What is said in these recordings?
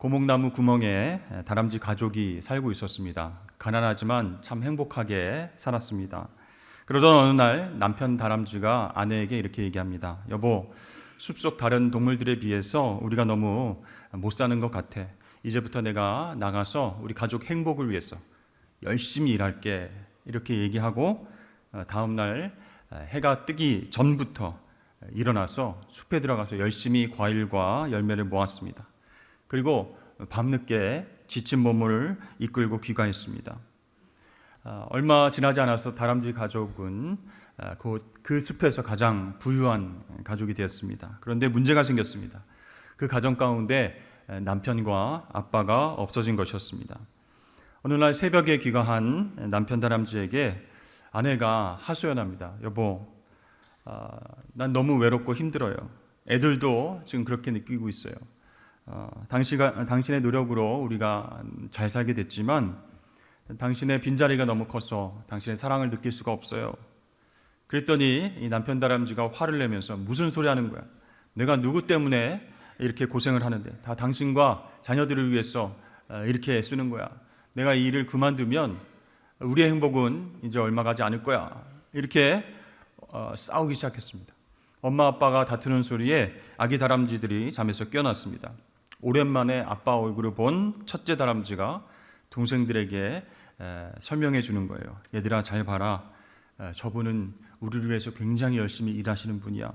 고목나무 구멍에 다람쥐 가족이 살고 있었습니다. 가난하지만 참 행복하게 살았습니다. 그러던 어느 날 남편 다람쥐가 아내에게 이렇게 얘기합니다. 여보, 숲속 다른 동물들에 비해서 우리가 너무 못 사는 것 같아. 이제부터 내가 나가서 우리 가족 행복을 위해서 열심히 일할게. 이렇게 얘기하고 다음 날 해가 뜨기 전부터 일어나서 숲에 들어가서 열심히 과일과 열매를 모았습니다. 그리고 밤늦게 지친 몸을 이끌고 귀가했습니다. 얼마 지나지 않아서 다람쥐 가족은 곧 그 숲에서 가장 부유한 가족이 되었습니다. 그런데 문제가 생겼습니다. 그 가정 가운데 남편과 아빠가 없어진 것이었습니다. 어느 날 새벽에 귀가한 남편 다람쥐에게 아내가 하소연합니다. 여보, 난 너무 외롭고 힘들어요. 애들도 지금 그렇게 느끼고 있어요. 당신의 노력으로 우리가 잘 살게 됐지만 당신의 빈자리가 너무 커서 당신의 사랑을 느낄 수가 없어요. 그랬더니 이 남편 다람쥐가 화를 내면서 무슨 소리 하는 거야? 내가 누구 때문에 이렇게 고생을 하는데 다 당신과 자녀들을 위해서 이렇게 애쓰는 거야. 내가 이 일을 그만두면 우리의 행복은 이제 얼마 가지 않을 거야. 이렇게 싸우기 시작했습니다. 엄마 아빠가 다투는 소리에 아기 다람쥐들이 잠에서 깨어났습니다. 오랜만에 아빠 얼굴을 본 첫째 다람쥐가 동생들에게 설명해 주는 거예요. 얘들아, 잘 봐라. 저분은 우리를 위해서 굉장히 열심히 일하시는 분이야.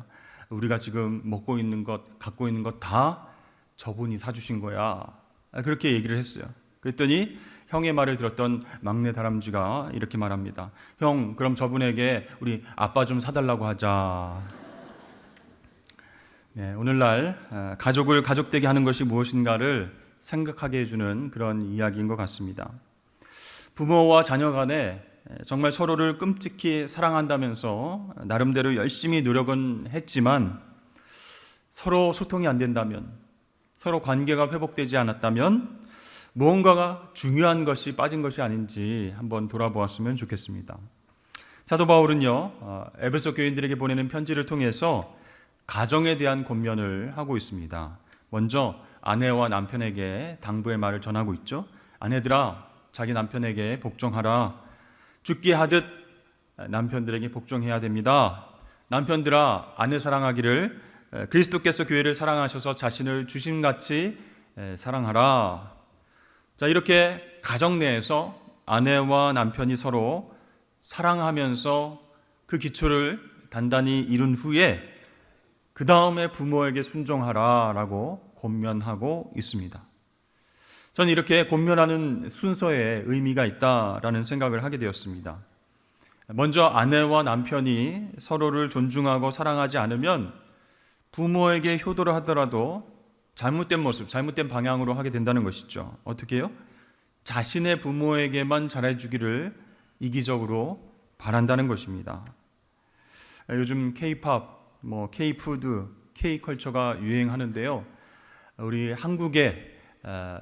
우리가 지금 먹고 있는 것, 갖고 있는 것 다 저분이 사주신 거야. 그렇게 얘기를 했어요. 그랬더니 형의 말을 들었던 막내 다람쥐가 이렇게 말합니다. 형, 그럼 저분에게 우리 아빠 좀 사달라고 하자. 네, 오늘날 가족을 가족되게 하는 것이 무엇인가를 생각하게 해주는 그런 이야기인 것 같습니다. 부모와 자녀 간에 정말 서로를 끔찍히 사랑한다면서 나름대로 열심히 노력은 했지만 서로 소통이 안 된다면, 서로 관계가 회복되지 않았다면 무언가가 중요한 것이 빠진 것이 아닌지 한번 돌아보았으면 좋겠습니다. 사도 바울은요, 에베소 교인들에게 보내는 편지를 통해서 가정에 대한 권면을 하고 있습니다. 먼저 아내와 남편에게 당부의 말을 전하고 있죠. 아내들아, 자기 남편에게 복종하라. 죽게 하듯 남편들에게 복종해야 됩니다. 남편들아, 아내 사랑하기를 그리스도께서 교회를 사랑하셔서 자신을 주심같이 사랑하라. 자, 이렇게 가정 내에서 아내와 남편이 서로 사랑하면서 그 기초를 단단히 이룬 후에 그 다음에 부모에게 순종하라라고 권면하고 있습니다. 저는 이렇게 권면하는 순서에 의미가 있다라는 생각을 하게 되었습니다. 먼저 아내와 남편이 서로를 존중하고 사랑하지 않으면 부모에게 효도를 하더라도 잘못된 모습, 잘못된 방향으로 하게 된다는 것이죠. 어떻게 해요? 자신의 부모에게만 잘해주기를 이기적으로 바란다는 것입니다. 요즘 K-팝, K-푸드, K-컬처가 유행하는데요. 우리 한국의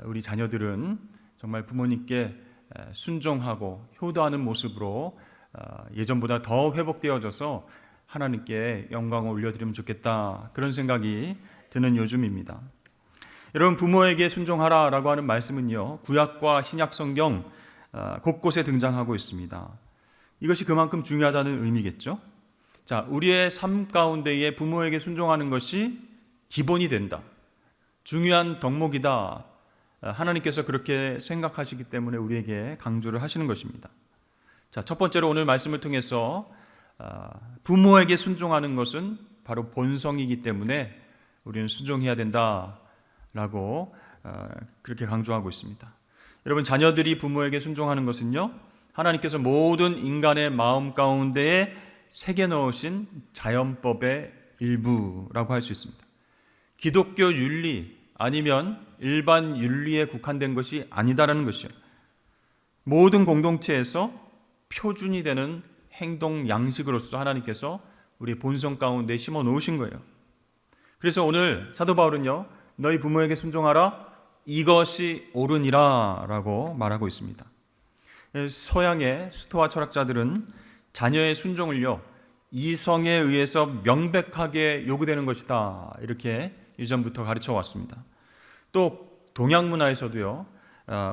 우리 자녀들은 정말 부모님께 순종하고 효도하는 모습으로 예전보다 더 회복되어져서 하나님께 영광을 올려드리면 좋겠다, 그런 생각이 드는 요즘입니다. 여러분, 부모에게 순종하라라고 하는 말씀은요, 구약과 신약 성경 곳곳에 등장하고 있습니다. 이것이 그만큼 중요하다는 의미겠죠. 자, 우리의 삶 가운데에 부모에게 순종하는 것이 기본이 된다, 중요한 덕목이다, 하나님께서 그렇게 생각하시기 때문에 우리에게 강조를 하시는 것입니다. 자, 첫 번째로 오늘 말씀을 통해서 부모에게 순종하는 것은 바로 본성이기 때문에 우리는 순종해야 된다라고 그렇게 강조하고 있습니다. 여러분, 자녀들이 부모에게 순종하는 것은요, 하나님께서 모든 인간의 마음 가운데에 새겨 넣으신 자연법의 일부라고 할 수 있습니다. 기독교 윤리 아니면 일반 윤리에 국한된 것이 아니다라는 것이죠. 모든 공동체에서 표준이 되는 행동 양식으로서 하나님께서 우리 본성 가운데 심어 놓으신 거예요. 그래서 오늘 사도 바울은요, 너희 부모에게 순종하라, 이것이 옳으니라 라고 말하고 있습니다. 서양의 스토아 철학자들은 자녀의 순종을요, 이성에 의해서 명백하게 요구되는 것이다, 이렇게 이전부터 가르쳐 왔습니다. 또 동양 문화에서도요,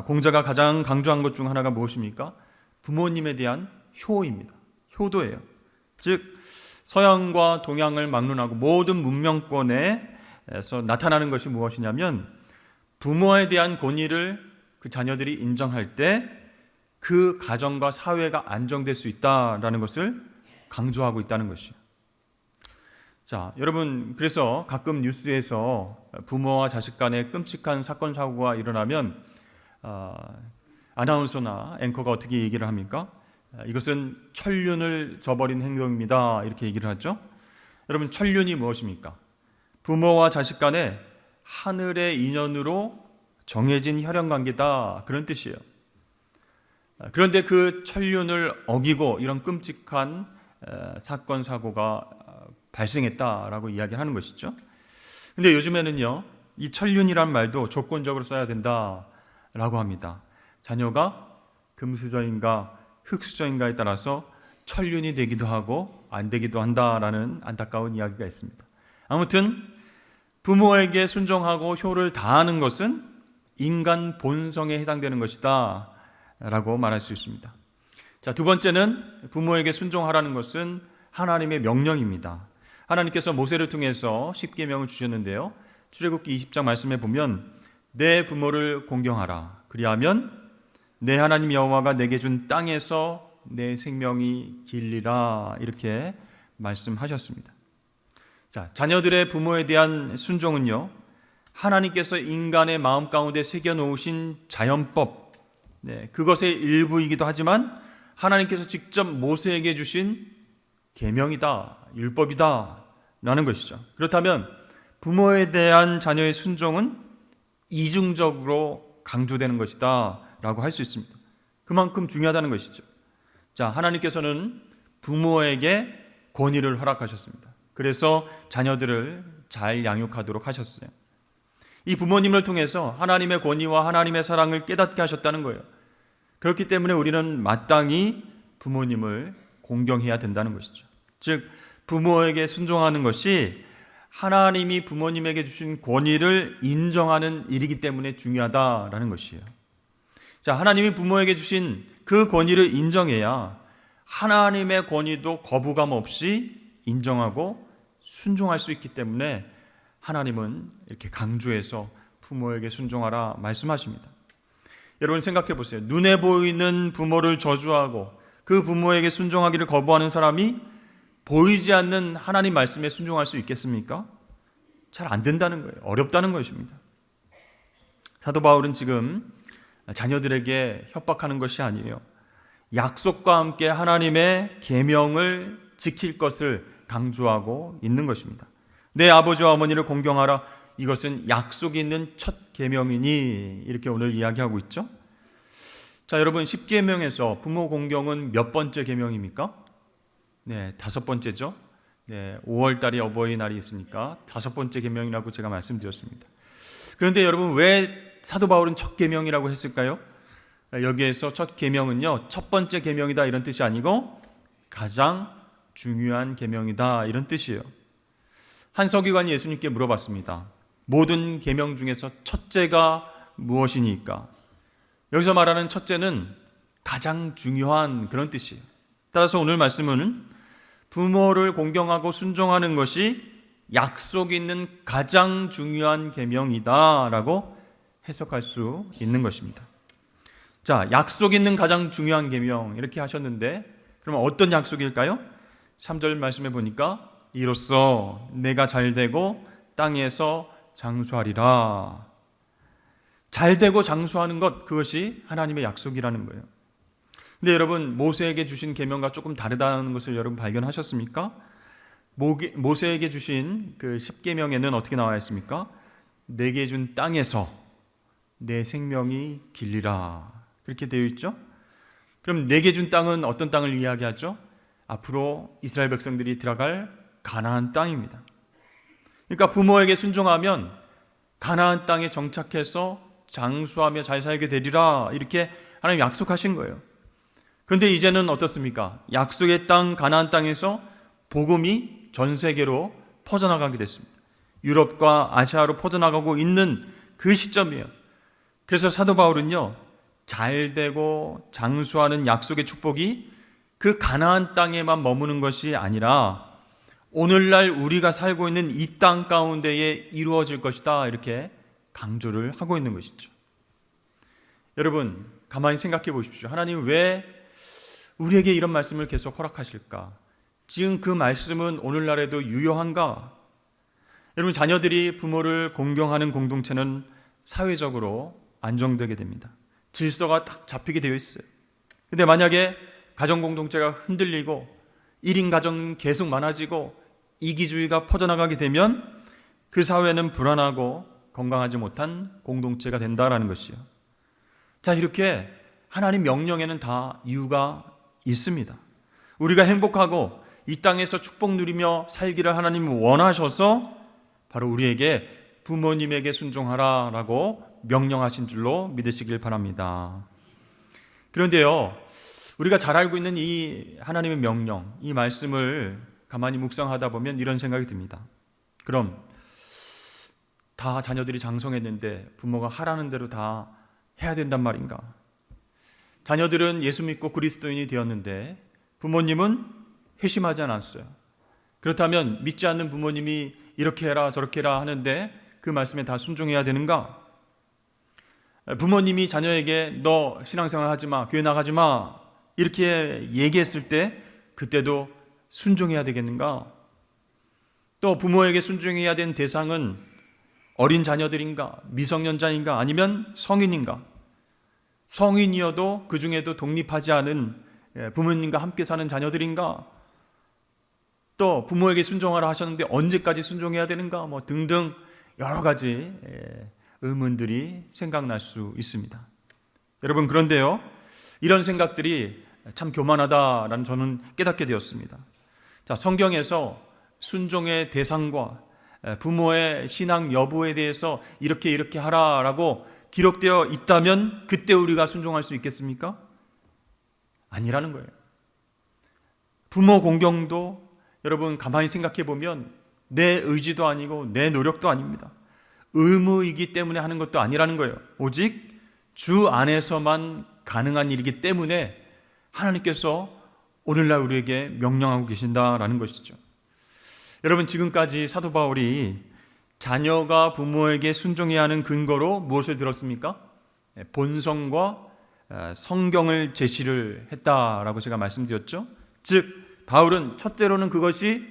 공자가 가장 강조한 것 중 하나가 무엇입니까? 부모님에 대한 효입니다. 효도예요. 즉 서양과 동양을 막론하고 모든 문명권에서 나타나는 것이 무엇이냐면, 부모에 대한 권위를 그 자녀들이 인정할 때 그 가정과 사회가 안정될 수 있다라는 것을 강조하고 있다는 것이죠. 자, 여러분, 그래서 가끔 뉴스에서 부모와 자식 간에 끔찍한 사건 사고가 일어나면 아나운서나 앵커가 어떻게 얘기를 합니까? 이것은 천륜을 저버린 행동입니다, 이렇게 얘기를 하죠. 여러분, 천륜이 무엇입니까? 부모와 자식 간에 하늘의 인연으로 정해진 혈연관계다, 그런 뜻이에요. 그런데 그 천륜을 어기고 이런 끔찍한 사건 사고가 발생했다라고 이야기를 하는 것이죠. 근데 요즘에는요, 이 천륜이란 말도 조건적으로 써야 된다라고 합니다. 자녀가 금수저인가 흙수저인가에 따라서 천륜이 되기도 하고 안 되기도 한다라는 안타까운 이야기가 있습니다. 아무튼 부모에게 순종하고 효를 다하는 것은 인간 본성에 해당되는 것이다 라고 말할 수 있습니다. 자, 두 번째는 부모에게 순종하라는 것은 하나님의 명령입니다. 하나님께서 모세를 통해서 십계명을 주셨는데요, 출애굽기 20장 말씀에 보면 내 부모를 공경하라, 그리하면 내 하나님 여호와가 내게 준 땅에서 내 생명이 길리라, 이렇게 말씀하셨습니다. 자, 자녀들의 부모에 대한 순종은요, 하나님께서 인간의 마음 가운데 새겨놓으신 자연법, 그것의 일부이기도 하지만 하나님께서 직접 모세에게 주신 계명이다, 율법이다 라는 것이죠. 그렇다면 부모에 대한 자녀의 순종은 이중적으로 강조되는 것이다 라고 할 수 있습니다. 그만큼 중요하다는 것이죠. 자, 하나님께서는 부모에게 권위를 허락하셨습니다. 그래서 자녀들을 잘 양육하도록 하셨어요. 이 부모님을 통해서 하나님의 권위와 하나님의 사랑을 깨닫게 하셨다는 거예요. 그렇기 때문에 우리는 마땅히 부모님을 공경해야 된다는 것이죠. 즉 부모에게 순종하는 것이 하나님이 부모님에게 주신 권위를 인정하는 일이기 때문에 중요하다라는 것이에요. 자, 하나님이 부모에게 주신 그 권위를 인정해야 하나님의 권위도 거부감 없이 인정하고 순종할 수 있기 때문에 하나님은 이렇게 강조해서 부모에게 순종하라 말씀하십니다. 여러분 생각해 보세요. 눈에 보이는 부모를 저주하고 그 부모에게 순종하기를 거부하는 사람이 보이지 않는 하나님 말씀에 순종할 수 있겠습니까? 잘 안 된다는 거예요. 어렵다는 것입니다. 사도 바울은 지금 자녀들에게 협박하는 것이 아니에요. 약속과 함께 하나님의 계명을 지킬 것을 강조하고 있는 것입니다. 내 아버지와 어머니를 공경하라, 이것은 약속이 있는 첫 계명이니, 이렇게 오늘 이야기하고 있죠. 자, 여러분, 10계명에서 부모 공경은 몇 번째 계명입니까? 네, 5번째죠. 네, 5월 달이 어버이날이 있으니까 5번째 계명이라고 제가 말씀드렸습니다. 그런데 여러분, 왜 사도 바울은 첫 계명이라고 했을까요? 여기에서 첫 계명은요, 첫 번째 계명이다 이런 뜻이 아니고 가장 중요한 계명이다 이런 뜻이에요. 한 서기관이 예수님께 물어봤습니다. 모든 계명 중에서 첫째가 무엇이니까? 여기서 말하는 첫째는 가장 중요한 그런 뜻이에요. 따라서 오늘 말씀은 부모를 공경하고 순종하는 것이 약속이 있는 가장 중요한 계명이다라고 해석할 수 있는 것입니다. 자, 약속 있는 가장 중요한 계명 이렇게 하셨는데 그러면 어떤 약속일까요? 3절 말씀해 보니까 이로써 내가 잘되고 땅에서 장수하리라. 잘되고 장수하는 것, 그것이 하나님의 약속이라는 거예요. 근데 여러분, 모세에게 주신 계명과 조금 다르다는 것을 여러분 발견하셨습니까? 모세에게 주신 그 10계명에는 어떻게 나와 있습니까? 내게 준 땅에서 내 생명이 길리라, 그렇게 되어 있죠. 그럼 내게 준 땅은 어떤 땅을 이야기하죠? 앞으로 이스라엘 백성들이 들어갈 가나안 땅입니다. 그러니까 부모에게 순종하면 가나안 땅에 정착해서 장수하며 잘 살게 되리라, 이렇게 하나님 약속하신 거예요. 그런데 이제는 어떻습니까? 약속의 땅 가나안 땅에서 복음이 전 세계로 퍼져나가게 됐습니다. 유럽과 아시아로 퍼져나가고 있는 그 시점이에요. 그래서 사도 바울은요, 잘되고 장수하는 약속의 축복이 그 가나안 땅에만 머무는 것이 아니라 오늘날 우리가 살고 있는 이 땅 가운데에 이루어질 것이다, 이렇게 강조를 하고 있는 것이죠. 여러분, 가만히 생각해 보십시오. 하나님 왜 우리에게 이런 말씀을 계속 허락하실까? 지금 그 말씀은 오늘날에도 유효한가? 여러분, 자녀들이 부모를 공경하는 공동체는 사회적으로 안정되게 됩니다. 질서가 딱 잡히게 되어 있어요. 근데 만약에 가정 공동체가 흔들리고 1인 가정 계속 많아지고 이기주의가 퍼져나가게 되면 그 사회는 불안하고 건강하지 못한 공동체가 된다라는 것이요. 자, 이렇게 하나님 명령에는 다 이유가 있습니다. 우리가 행복하고 이 땅에서 축복 누리며 살기를 하나님이 원하셔서 바로 우리에게 부모님에게 순종하라라고 명령하신 줄로 믿으시길 바랍니다. 그런데요, 우리가 잘 알고 있는 이 하나님의 명령, 이 말씀을 가만히 묵상하다 보면 이런 생각이 듭니다. 그럼 다 자녀들이 장성했는데 부모가 하라는 대로 다 해야 된단 말인가? 자녀들은 예수 믿고 그리스도인이 되었는데 부모님은 회심하지 않았어요. 그렇다면 믿지 않는 부모님이 이렇게 해라 저렇게 해라 하는데 그 말씀에 다 순종해야 되는가? 부모님이 자녀에게 너 신앙생활 하지 마, 교회 나가지 마 이렇게 얘기했을 때 그때도 순종해야 되겠는가? 또 부모에게 순종해야 되는 대상은 어린 자녀들인가, 미성년자인가, 아니면 성인인가? 성인이어도 그 중에도 독립하지 않은 부모님과 함께 사는 자녀들인가? 또 부모에게 순종하라 하셨는데 언제까지 순종해야 되는가? 뭐 등등 여러 가지 의문들이 생각날 수 있습니다. 여러분, 그런데요, 이런 생각들이 참 교만하다라는 저는 깨닫게 되었습니다. 자, 성경에서 순종의 대상과 부모의 신앙 여부에 대해서 이렇게 하라라고 기록되어 있다면 그때 우리가 순종할 수 있겠습니까? 아니라는 거예요. 부모 공경도 여러분 가만히 생각해 보면 내 의지도 아니고 내 노력도 아닙니다. 의무이기 때문에 하는 것도 아니라는 거예요. 오직 주 안에서만 가능한 일이기 때문에 하나님께서 오늘날 우리에게 명령하고 계신다라는 것이죠. 여러분, 지금까지 사도 바울이 자녀가 부모에게 순종해야 하는 근거로 무엇을 들었습니까? 본성과 성경을 제시를 했다라고 제가 말씀드렸죠. 즉 바울은 첫째로는 그것이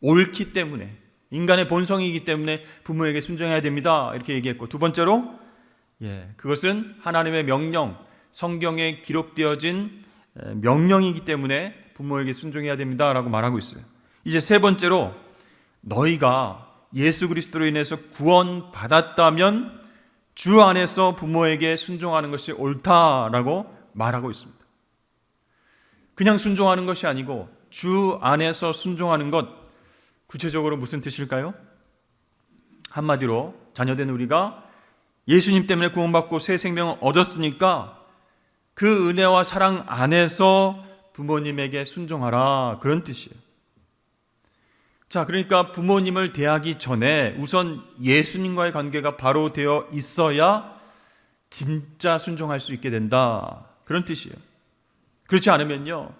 옳기 때문에, 인간의 본성이기 때문에 부모에게 순종해야 됩니다 이렇게 얘기했고, 두 번째로 그것은 하나님의 명령, 성경에 기록되어진 명령이기 때문에 부모에게 순종해야 됩니다 라고 말하고 있어요. 이제 세 번째로 너희가 예수 그리스도로 인해서 구원 받았다면 주 안에서 부모에게 순종하는 것이 옳다라고 말하고 있습니다. 그냥 순종하는 것이 아니고 주 안에서 순종하는 것, 구체적으로 무슨 뜻일까요? 한마디로 자녀된 우리가 예수님 때문에 구원받고 새 생명을 얻었으니까 그 은혜와 사랑 안에서 부모님에게 순종하라, 그런 뜻이에요. 자, 그러니까 부모님을 대하기 전에 우선 예수님과의 관계가 바로 되어 있어야 진짜 순종할 수 있게 된다, 그런 뜻이에요. 그렇지 않으면요,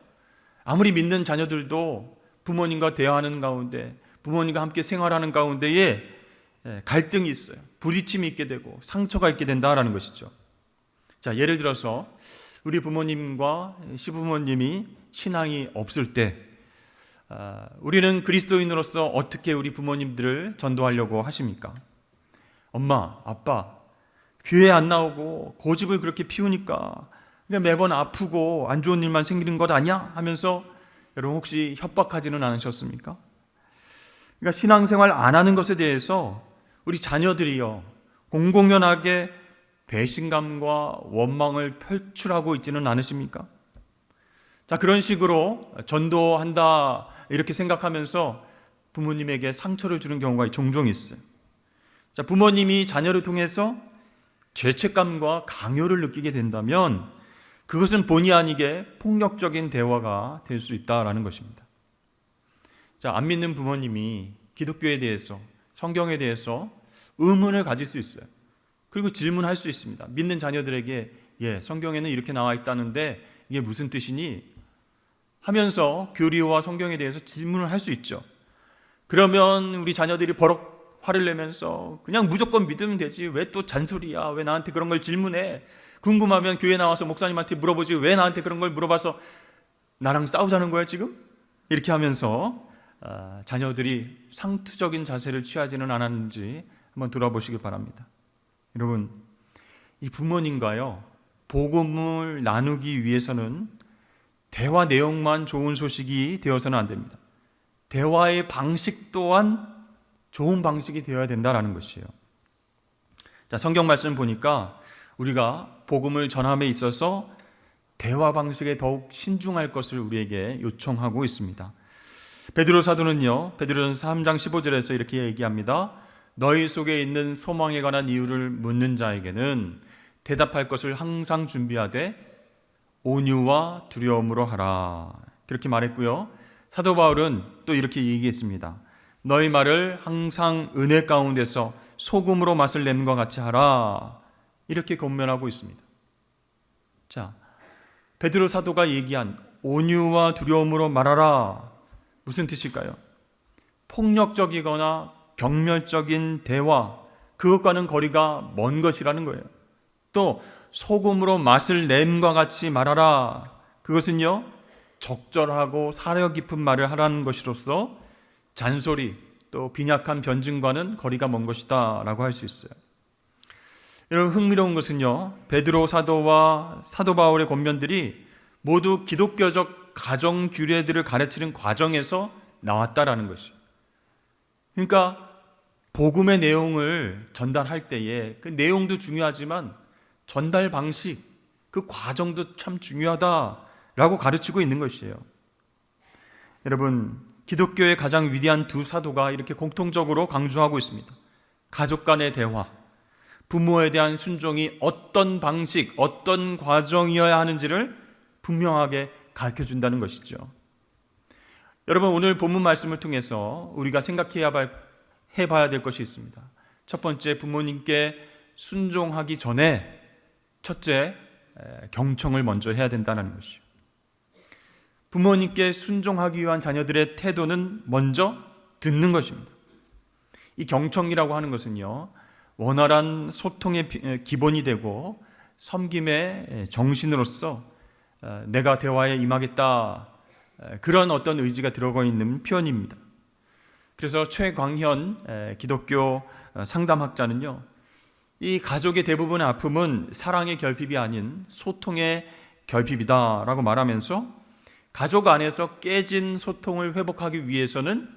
아무리 믿는 자녀들도 부모님과 대화하는 가운데, 부모님과 함께 생활하는 가운데에 갈등이 있어요. 부딪힘이 있게 되고 상처가 있게 된다라는 것이죠. 자, 예를 들어서 우리 부모님과 시부모님이 신앙이 없을 때 우리는 그리스도인으로서 어떻게 우리 부모님들을 전도하려고 하십니까? 엄마, 아빠, 교회 안 나오고 고집을 그렇게 피우니까 그냥 매번 아프고 안 좋은 일만 생기는 것 아니야? 하면서 여러분 혹시 협박하지는 않으셨습니까? 그러니까 신앙생활 안 하는 것에 대해서 우리 자녀들이요, 공공연하게 배신감과 원망을 표출하고 있지는 않으십니까? 자, 그런 식으로 전도한다 이렇게 생각하면서 부모님에게 상처를 주는 경우가 종종 있어요. 자, 부모님이 자녀를 통해서 죄책감과 강요를 느끼게 된다면 그것은 본의 아니게 폭력적인 대화가 될 수 있다라는 것입니다. 자, 안 믿는 부모님이 기독교에 대해서, 성경에 대해서 의문을 가질 수 있어요. 그리고 질문할 수 있습니다. 믿는 자녀들에게 성경에는 이렇게 나와 있다는데 이게 무슨 뜻이니? 하면서 교리와 성경에 대해서 질문을 할 수 있죠. 그러면 우리 자녀들이 버럭 화를 내면서 그냥 무조건 믿으면 되지, 왜 또 잔소리야, 왜 나한테 그런 걸 질문해, 궁금하면 교회 나와서 목사님한테 물어보지 왜 나한테 그런 걸 물어봐서 나랑 싸우자는 거야 지금? 이렇게 하면서 자녀들이 상투적인 자세를 취하지는 않았는지 한번 돌아보시기 바랍니다. 여러분, 이 부모님과요 복음을 나누기 위해서는 대화 내용만 좋은 소식이 되어서는 안 됩니다. 대화의 방식 또한 좋은 방식이 되어야 된다는 것이에요. 자, 성경 말씀 보니까 우리가 복음을 전함에 있어서 대화 방식에 더욱 신중할 것을 우리에게 요청하고 있습니다. 베드로 사도는요, 베드로전서 3장 15절에서 이렇게 얘기합니다. 너희 속에 있는 소망에 관한 이유를 묻는 자에게는 대답할 것을 항상 준비하되 온유와 두려움으로 하라. 그렇게 말했고요. 사도 바울은 또 이렇게 얘기했습니다. 너희 말을 항상 은혜 가운데서 소금으로 맛을 내는 것 같이 하라. 이렇게 권면하고 있습니다. 자, 베드로 사도가 얘기한 온유와 두려움으로 말하라. 무슨 뜻일까요? 폭력적이거나 경멸적인 대화, 그것과는 거리가 먼 것이라는 거예요. 또 소금으로 맛을 냄과 같이 말하라. 그것은요, 적절하고 사려 깊은 말을 하라는 것이로서 잔소리 또 빈약한 변증과는 거리가 먼 것이다 라고 할 수 있어요. 여러분, 흥미로운 것은요, 베드로 사도와 사도 바울의 권면들이 모두 기독교적 가정 규례들을 가르치는 과정에서 나왔다라는 것이에요. 그러니까 복음의 내용을 전달할 때에 그 내용도 중요하지만 전달 방식, 그 과정도 참 중요하다라고 가르치고 있는 것이에요. 여러분, 기독교의 가장 위대한 두 사도가 이렇게 공통적으로 강조하고 있습니다. 가족 간의 대화, 부모에 대한 순종이 어떤 방식, 어떤 과정이어야 하는지를 분명하게 가르쳐준다는 것이죠. 여러분, 오늘 본문 말씀을 통해서 우리가 해봐야 될 것이 있습니다. 첫 번째, 부모님께 순종하기 전에 첫째, 경청을 먼저 해야 된다는 것이죠. 부모님께 순종하기 위한 자녀들의 태도는 먼저 듣는 것입니다. 이 경청이라고 하는 것은요, 원활한 소통의 기본이 되고 섬김의 정신으로서 내가 대화에 임하겠다, 그런 어떤 의지가 들어가 있는 표현입니다. 그래서 최광현 기독교 상담학자는요, 이 가족의 대부분의 아픔은 사랑의 결핍이 아닌 소통의 결핍이다라고 말하면서 가족 안에서 깨진 소통을 회복하기 위해서는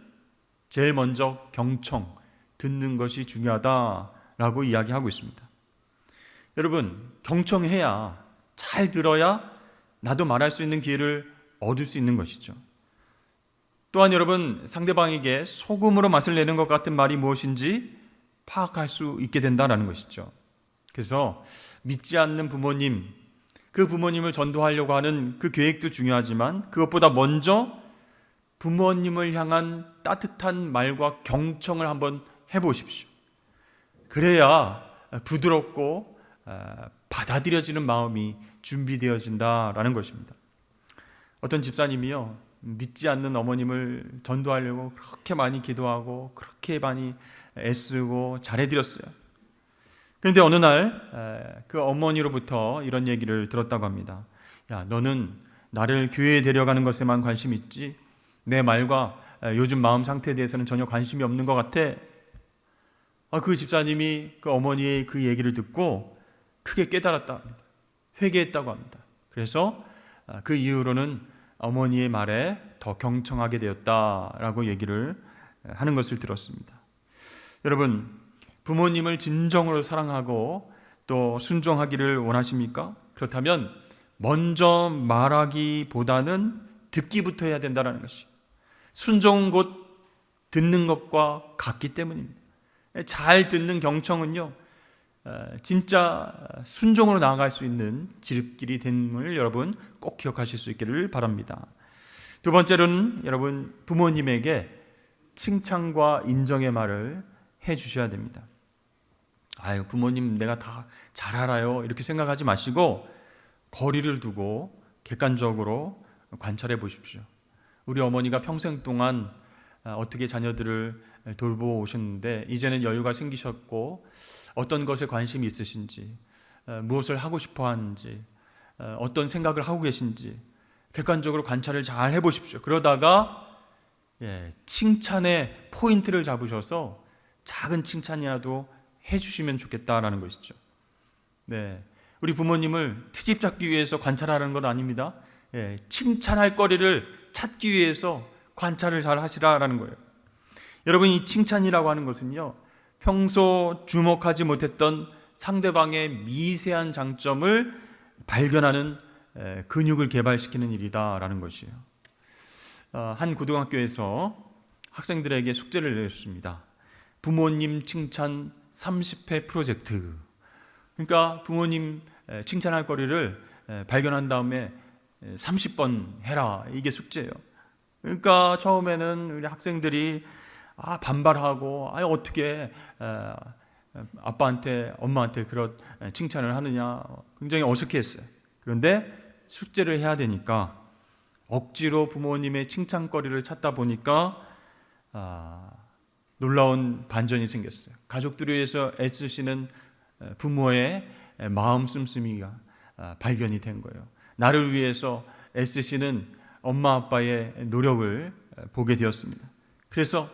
제일 먼저 경청, 듣는 것이 중요하다라고 이야기하고 있습니다. 여러분, 경청해야, 잘 들어야 나도 말할 수 있는 기회를 얻을 수 있는 것이죠. 또한 여러분, 상대방에게 소금으로 맛을 내는 것 같은 말이 무엇인지 파악할 수 있게 된다는 것이죠. 그래서 믿지 않는 부모님, 그 부모님을 전도하려고 하는 그 계획도 중요하지만 그것보다 먼저 부모님을 향한 따뜻한 말과 경청을 한번 해보십시오. 그래야 부드럽고 받아들여지는 마음이 준비되어진다라는 것입니다. 어떤 집사님이요, 믿지 않는 어머님을 전도하려고 그렇게 많이 기도하고 그렇게 많이 애쓰고 잘해드렸어요. 그런데 어느 날 그 어머니로부터 이런 얘기를 들었다고 합니다. 야, 너는 나를 교회에 데려가는 것에만 관심이 있지 내 말과 요즘 마음 상태에 대해서는 전혀 관심이 없는 것 같아. 그 집사님이 그 어머니의 그 얘기를 듣고 크게 깨달았다 합니다. 회개했다고 합니다. 그래서 그 이후로는 어머니의 말에 더 경청하게 되었다라고 얘기를 하는 것을 들었습니다. 여러분, 부모님을 진정으로 사랑하고 또 순종하기를 원하십니까? 그렇다면 먼저 말하기보다는 듣기부터 해야 된다는 것이, 순종은 곧 듣는 것과 같기 때문입니다. 잘 듣는 경청은요, 진짜 순종으로 나아갈 수 있는 지름길이 됨을 여러분 꼭 기억하실 수 있기를 바랍니다. 두 번째로는 여러분, 부모님에게 칭찬과 인정의 말을 해 주셔야 됩니다. 아유, 부모님 내가 다 잘 알아요, 이렇게 생각하지 마시고 거리를 두고 객관적으로 관찰해 보십시오. 우리 어머니가 평생 동안 어떻게 자녀들을 돌보오셨는데 이제는 여유가 생기셨고 어떤 것에 관심이 있으신지, 무엇을 하고 싶어 하는지, 어떤 생각을 하고 계신지 객관적으로 관찰을 잘 해보십시오. 그러다가 칭찬의 포인트를 잡으셔서 작은 칭찬이라도 해주시면 좋겠다라는 것이죠. 네, 우리 부모님을 트집 잡기 위해서 관찰하는 건 아닙니다. 칭찬할 거리를 찾기 위해서 관찰을 잘 하시라라는 거예요. 여러분, 이 칭찬이라고 하는 것은요, 평소 주목하지 못했던 상대방의 미세한 장점을 발견하는 근육을 개발시키는 일이다라는 것이에요. 한 고등학교에서 학생들에게 숙제를 내줬습니다. 부모님 칭찬 30회 프로젝트. 그러니까 부모님 칭찬할 거리를 발견한 다음에 30번 해라, 이게 숙제예요. 그러니까 처음에는 우리 학생들이 반발하고 어떻게 아빠한테 엄마한테 그런 칭찬을 하느냐, 굉장히 어색해했어요. 그런데 숙제를 해야 되니까 억지로 부모님의 칭찬거리를 찾다 보니까 놀라운 반전이 생겼어요. 가족들을 위해서 애쓰시는 부모의 마음 씀씀이가 발견이 된 거예요. 나를 위해서 애쓰시는 엄마 아빠의 노력을 보게 되었습니다. 그래서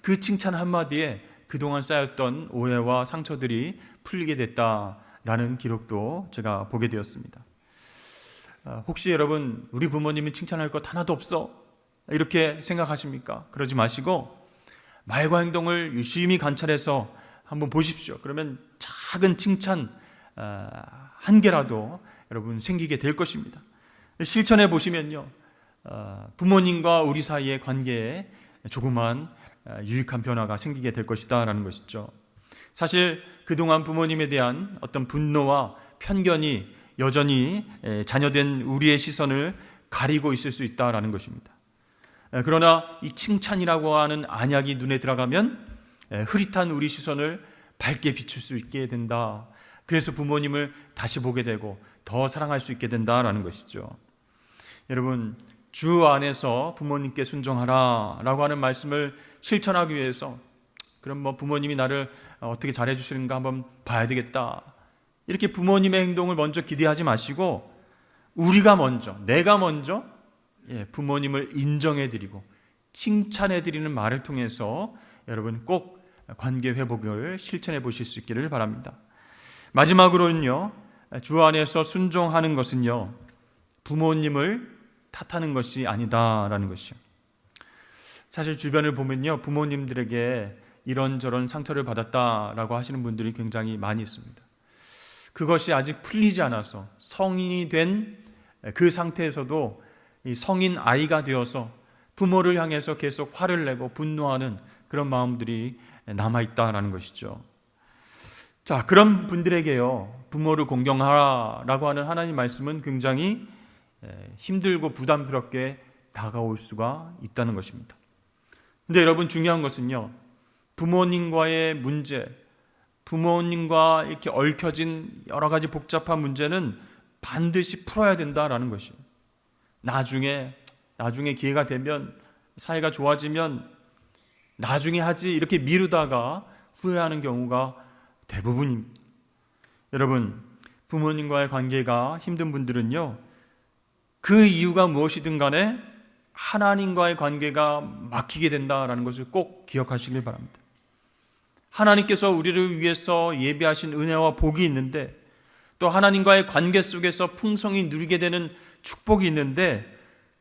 그 칭찬 한마디에 그동안 쌓였던 오해와 상처들이 풀리게 됐다라는 기록도 제가 보게 되었습니다. 혹시 여러분, 우리 부모님은 칭찬할 것 하나도 없어, 이렇게 생각하십니까? 그러지 마시고 말과 행동을 유심히 관찰해서 한번 보십시오. 그러면 작은 칭찬 한 개라도 여러분 생기게 될 것입니다. 실천해 보시면요, 부모님과 우리 사이의 관계에 조그만 유익한 변화가 생기게 될 것이다 라는 것이죠. 사실 그동안 부모님에 대한 어떤 분노와 편견이 여전히 자녀된 우리의 시선을 가리고 있을 수 있다라는 것입니다. 그러나 이 칭찬이라고 하는 안약이 눈에 들어가면 흐릿한 우리 시선을 밝게 비출 수 있게 된다. 그래서 부모님을 다시 보게 되고 더 사랑할 수 있게 된다라는 것이죠. 여러분, 주 안에서 부모님께 순종하라 라고 하는 말씀을 실천하기 위해서, 그럼 부모님이 나를 어떻게 잘해 주시는가 한번 봐야 되겠다, 이렇게 부모님의 행동을 먼저 기대하지 마시고 우리가 먼저, 내가 먼저 부모님을 인정해드리고 칭찬해드리는 말을 통해서 여러분 꼭 관계 회복을 실천해 보실 수 있기를 바랍니다. 마지막으로는요, 주 안에서 순종하는 것은요, 부모님을 탓하는 것이 아니다라는 것이요. 사실 주변을 보면요, 부모님들에게 이런저런 상처를 받았다라고 하시는 분들이 굉장히 많이 있습니다. 그것이 아직 풀리지 않아서 성인이 된 그 상태에서도 이 성인 아이가 되어서 부모를 향해서 계속 화를 내고 분노하는 그런 마음들이 남아있다라는 것이죠. 자, 그런 분들에게요, 부모를 공경하라라고 하는 하나님 말씀은 굉장히 힘들고 부담스럽게 다가올 수가 있다는 것입니다. 근데 여러분, 중요한 것은요, 부모님과의 문제, 부모님과 이렇게 얽혀진 여러 가지 복잡한 문제는 반드시 풀어야 된다라는 것이에요. 나중에 기회가 되면, 사이가 좋아지면 나중에 하지, 이렇게 미루다가 후회하는 경우가 대부분입니다. 여러분, 부모님과의 관계가 힘든 분들은요, 그 이유가 무엇이든 간에 하나님과의 관계가 막히게 된다라는 것을 꼭 기억하시길 바랍니다. 하나님께서 우리를 위해서 예비하신 은혜와 복이 있는데, 또 하나님과의 관계 속에서 풍성히 누리게 되는 축복이 있는데,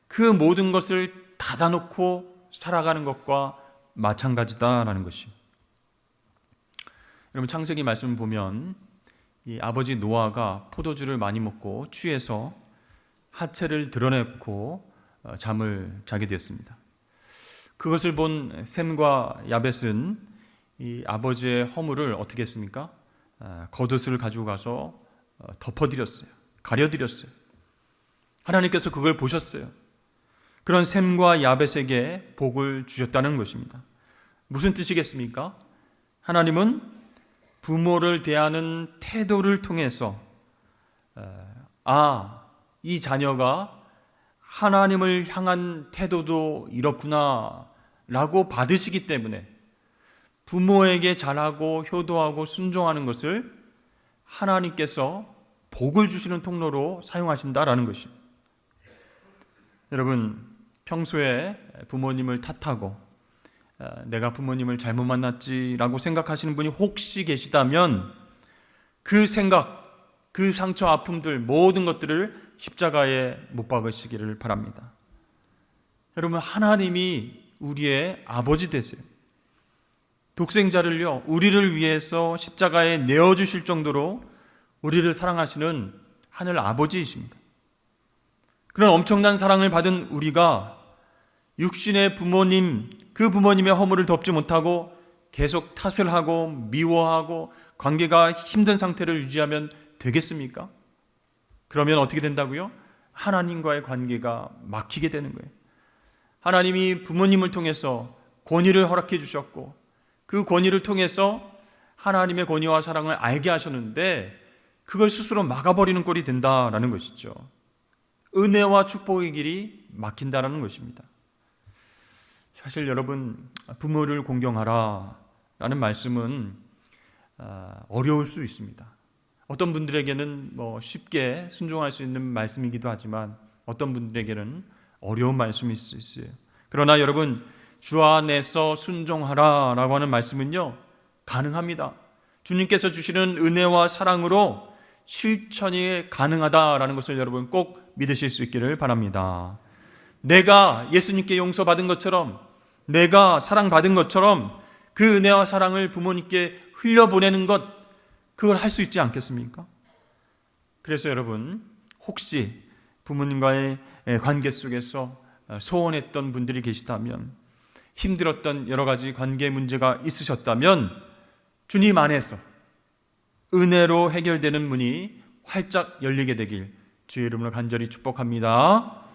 그 모든 것을 닫아놓고 살아가는 것과 마찬가지다라는 것이. 여러분, 창세기 말씀을 보면 이 아버지 노아가 포도주를 많이 먹고 취해서 하체를 드러내고 잠을 자게 되었습니다. 그것을 본 셈과 야벳은 이 아버지의 허물을 어떻게 했습니까? 겉옷을 가지고 가서 덮어드렸어요. 가려드렸어요. 하나님께서 그걸 보셨어요. 그런 셈과 야벳에게 복을 주셨다는 것입니다. 무슨 뜻이겠습니까? 하나님은 부모를 대하는 태도를 통해서 이 자녀가 하나님을 향한 태도도 이렇구나 라고 받으시기 때문에 부모에게 잘하고 효도하고 순종하는 것을 하나님께서 복을 주시는 통로로 사용하신다라는 것입니다. 여러분, 평소에 부모님을 탓하고 내가 부모님을 잘못 만났지라고 생각하시는 분이 혹시 계시다면 그 생각, 그 상처, 아픔들 모든 것들을 십자가에 못 박으시기를 바랍니다. 여러분, 하나님이 우리의 아버지 되세요. 독생자를요, 우리를 위해서 십자가에 내어주실 정도로 우리를 사랑하시는 하늘 아버지이십니다. 그런 엄청난 사랑을 받은 우리가 육신의 부모님, 그 부모님의 허물을 덮지 못하고 계속 탓을 하고 미워하고 관계가 힘든 상태를 유지하면 되겠습니까? 그러면 어떻게 된다고요? 하나님과의 관계가 막히게 되는 거예요. 하나님이 부모님을 통해서 권위를 허락해 주셨고 그 권위를 통해서 하나님의 권위와 사랑을 알게 하셨는데 그걸 스스로 막아버리는 꼴이 된다라는 것이죠. 은혜와 축복의 길이 막힌다라는 것입니다. 사실 여러분, 부모를 공경하라 라는 말씀은 어려울 수 있습니다. 어떤 분들에게는 쉽게 순종할 수 있는 말씀이기도 하지만 어떤 분들에게는 어려운 말씀일 수 있어요. 그러나 여러분, 주 안에서 순종하라 라고 하는 말씀은요, 가능합니다. 주님께서 주시는 은혜와 사랑으로 실천이 가능하다라는 것을 여러분 꼭 믿으실 수 있기를 바랍니다. 내가 예수님께 용서받은 것처럼, 내가 사랑받은 것처럼 그 은혜와 사랑을 부모님께 흘려보내는 것, 그걸 할 수 있지 않겠습니까? 그래서 여러분, 혹시 부모님과의 관계 속에서 소원했던 분들이 계시다면, 힘들었던 여러 가지 관계 문제가 있으셨다면 주님 안에서 은혜로 해결되는 문이 활짝 열리게 되길 주의 이름으로 간절히 축복합니다.